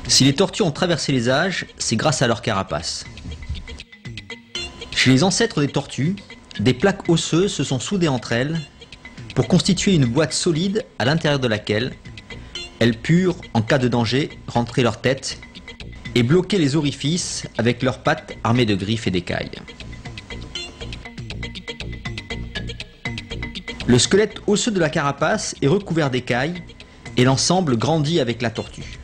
Si les tortues ont traversé les âges, c'est grâce à leur carapace. Chez les ancêtres des tortues, des plaques osseuses se sont soudées entre elles pour constituer une boîte solide à l'intérieur de laquelle elles purent, en cas de danger, rentrer leur tête et bloquer les orifices avec leurs pattes armées de griffes et d'écailles. Le squelette osseux de la carapace est recouvert d'écailles et l'ensemble grandit avec la tortue.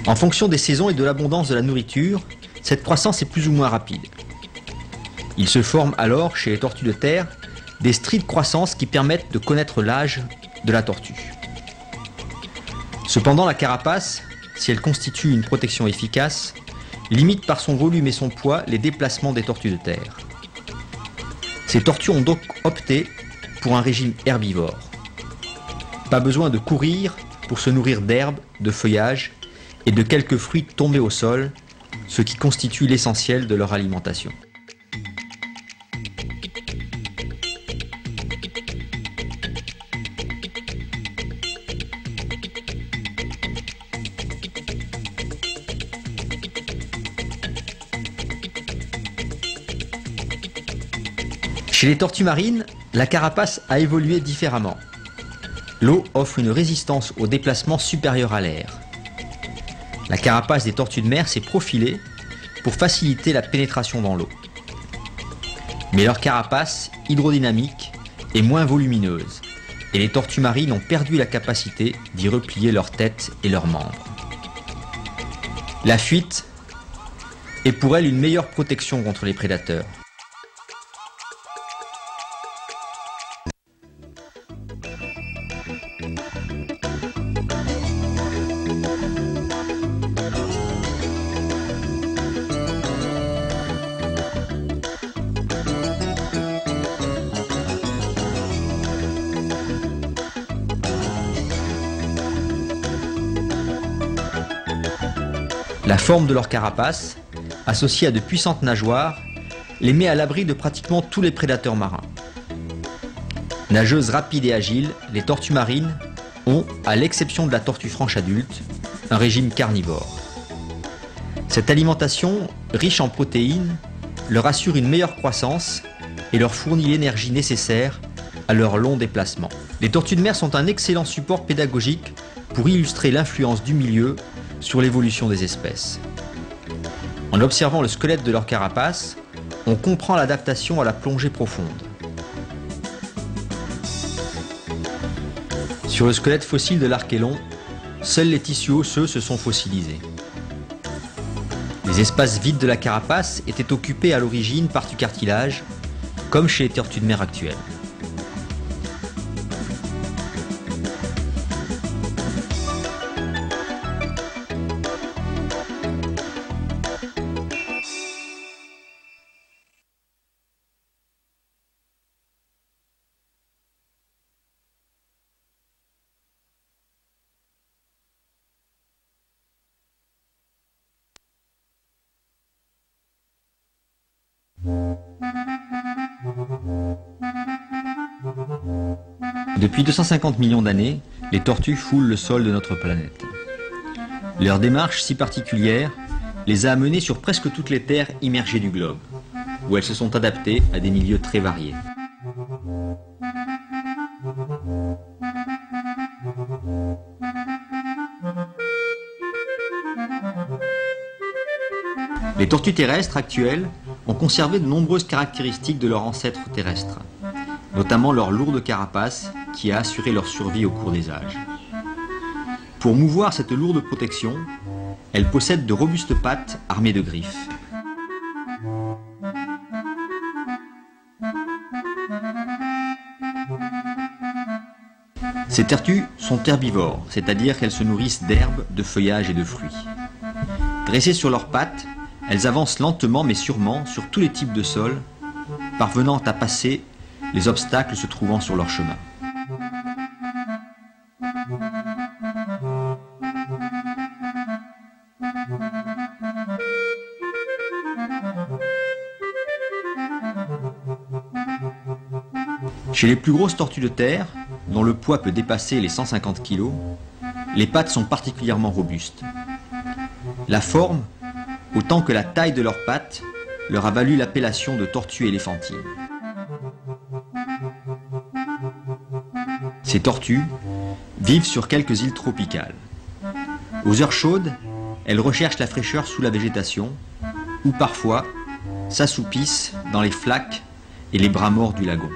En fonction des saisons et de l'abondance de la nourriture, cette croissance est plus ou moins rapide. Il se forme alors, chez les tortues de terre, des stries de croissance qui permettent de connaître l'âge de la tortue. Cependant, la carapace, si elle constitue une protection efficace, limite par son volume et son poids les déplacements des tortues de terre. Ces tortues ont donc opté pour un régime herbivore. Pas besoin de courir pour se nourrir d'herbes, de feuillages et de quelques fruits tombés au sol, ce qui constitue l'essentiel de leur alimentation. Chez les tortues marines, la carapace a évolué différemment. L'eau offre une résistance au déplacement supérieur à l'air. La carapace des tortues de mer s'est profilée pour faciliter la pénétration dans l'eau. Mais leur carapace, hydrodynamique, est moins volumineuse et les tortues marines ont perdu la capacité d'y replier leur tête et leurs membres. La fuite est pour elles une meilleure protection contre les prédateurs. La forme de leur carapace, associée à de puissantes nageoires, les met à l'abri de pratiquement tous les prédateurs marins. Nageuses rapides et agiles, les tortues marines ont, à l'exception de la tortue franche adulte, un régime carnivore. Cette alimentation, riche en protéines, leur assure une meilleure croissance et leur fournit l'énergie nécessaire à leur long déplacement. Les tortues de mer sont un excellent support pédagogique pour illustrer l'influence du milieu sur l'évolution des espèces. En observant le squelette de leur carapace, on comprend l'adaptation à la plongée profonde. Sur le squelette fossile de l'archélon, seuls les tissus osseux se sont fossilisés. Les espaces vides de la carapace étaient occupés à l'origine par du cartilage, comme chez les tortues de mer actuelles. Depuis 250 millions d'années, les tortues foulent le sol de notre planète. Leur démarche si particulière les a amenées sur presque toutes les terres immergées du globe, où elles se sont adaptées à des milieux très variés. Les tortues terrestres actuelles ont conservé de nombreuses caractéristiques de leurs ancêtres terrestres, notamment leur lourde carapace qui a assuré leur survie au cours des âges. Pour mouvoir cette lourde protection, elles possèdent de robustes pattes armées de griffes. Ces tortues sont herbivores, c'est-à-dire qu'elles se nourrissent d'herbes, de feuillages et de fruits. Dressées sur leurs pattes, elles avancent lentement mais sûrement sur tous les types de sols, parvenant à passer les obstacles se trouvant sur leur chemin. Chez les plus grosses tortues de terre, dont le poids peut dépasser les 150 kg, les pattes sont particulièrement robustes. La forme, autant que la taille de leurs pattes, leur a valu l'appellation de tortue éléphantine. Ces tortues vivent sur quelques îles tropicales. Aux heures chaudes, elles recherchent la fraîcheur sous la végétation ou parfois s'assoupissent dans les flaques et les bras morts du lagon.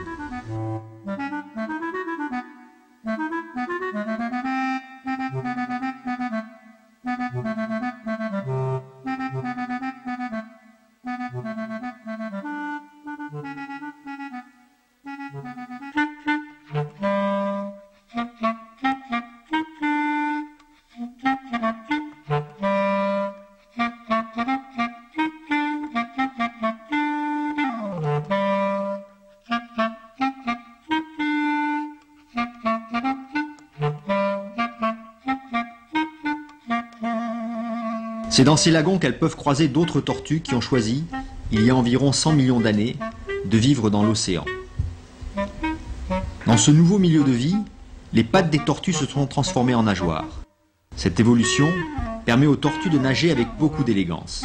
C'est dans ces lagons qu'elles peuvent croiser d'autres tortues qui ont choisi, il y a environ 100 millions d'années, de vivre dans l'océan. Dans ce nouveau milieu de vie, les pattes des tortues se sont transformées en nageoires. Cette évolution permet aux tortues de nager avec beaucoup d'élégance.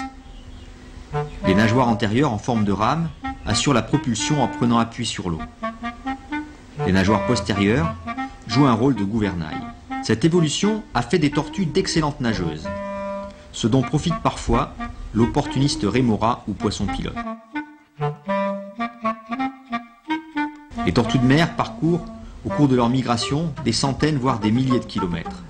Les nageoires antérieures en forme de rame assurent la propulsion en prenant appui sur l'eau. Les nageoires postérieures jouent un rôle de gouvernail. Cette évolution a fait des tortues d'excellentes nageuses, ce dont profite parfois l'opportuniste rémora ou poisson pilote. Les tortues de mer parcourent, au cours de leur migration, des centaines voire des milliers de kilomètres.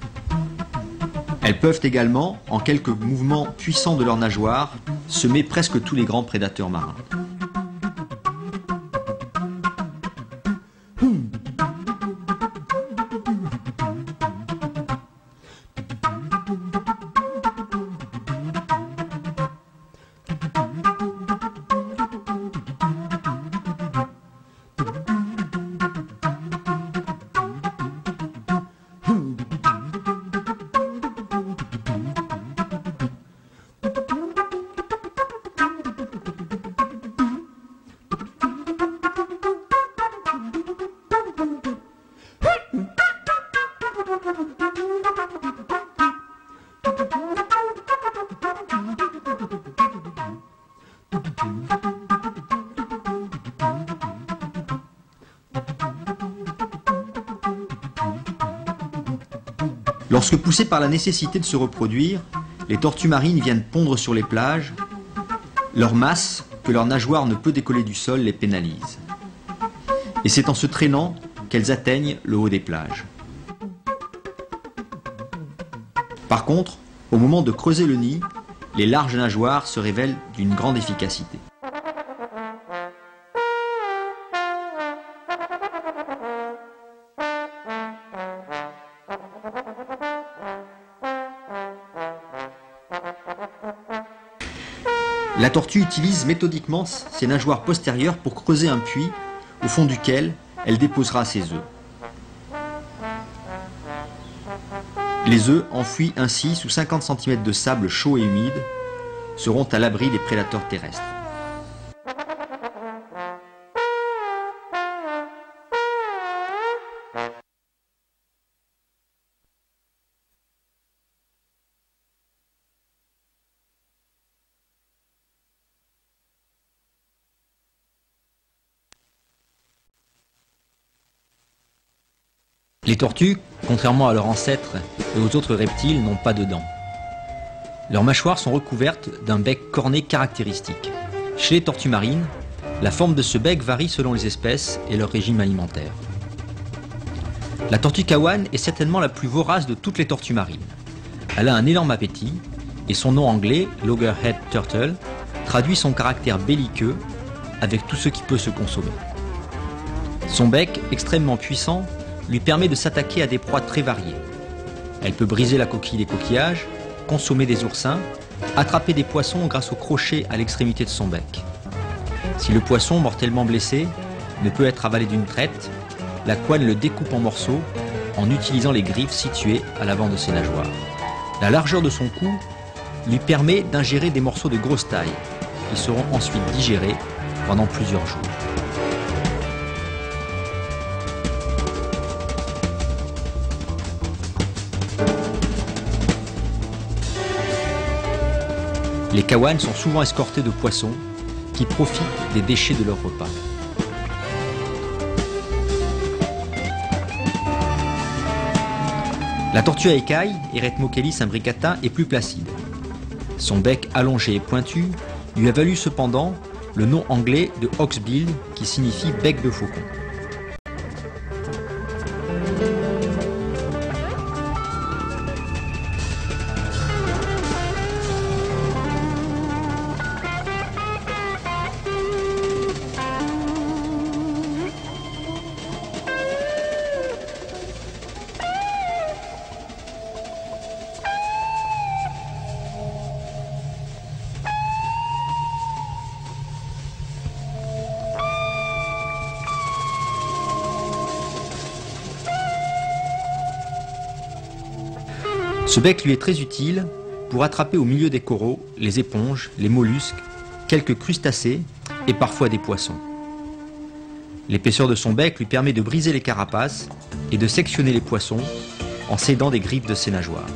Elles peuvent également, en quelques mouvements puissants de leurs nageoires, semer presque tous les grands prédateurs marins. Lorsque poussées par la nécessité de se reproduire, les tortues marines viennent pondre sur les plages, leur masse, que leur nageoire ne peut décoller du sol, les pénalise. Et c'est en se traînant qu'elles atteignent le haut des plages. Par contre, au moment de creuser le nid, les larges nageoires se révèlent d'une grande efficacité. La tortue utilise méthodiquement ses nageoires postérieures pour creuser un puits au fond duquel elle déposera ses œufs. Les œufs, enfouis ainsi sous 50 cm de sable chaud et humide, seront à l'abri des prédateurs terrestres. Les tortues, contrairement à leurs ancêtres et aux autres reptiles, n'ont pas de dents. Leurs mâchoires sont recouvertes d'un bec corné caractéristique. Chez les tortues marines, la forme de ce bec varie selon les espèces et leur régime alimentaire. La tortue kawan est certainement la plus vorace de toutes les tortues marines. Elle a un énorme appétit et son nom anglais, loggerhead turtle, traduit son caractère belliqueux avec tout ce qui peut se consommer. Son bec, extrêmement puissant, lui permet de s'attaquer à des proies très variées. Elle peut briser la coquille des coquillages, consommer des oursins, attraper des poissons grâce au crochet à l'extrémité de son bec. Si le poisson, mortellement blessé, ne peut être avalé d'une traite, la couenne le découpe en morceaux en utilisant les griffes situées à l'avant de ses nageoires. La largeur de son cou lui permet d'ingérer des morceaux de grosse taille, qui seront ensuite digérés pendant plusieurs jours. Les kawanes sont souvent escortés de poissons qui profitent des déchets de leur repas. La tortue à écailles, Eretmochelys imbricata, est plus placide. Son bec allongé et pointu lui a valu cependant le nom anglais de hawksbill qui signifie bec de faucon. Ce bec lui est très utile pour attraper au milieu des coraux les éponges, les mollusques, quelques crustacés et parfois des poissons. L'épaisseur de son bec lui permet de briser les carapaces et de sectionner les poissons en s'aidant des griffes de ses nageoires.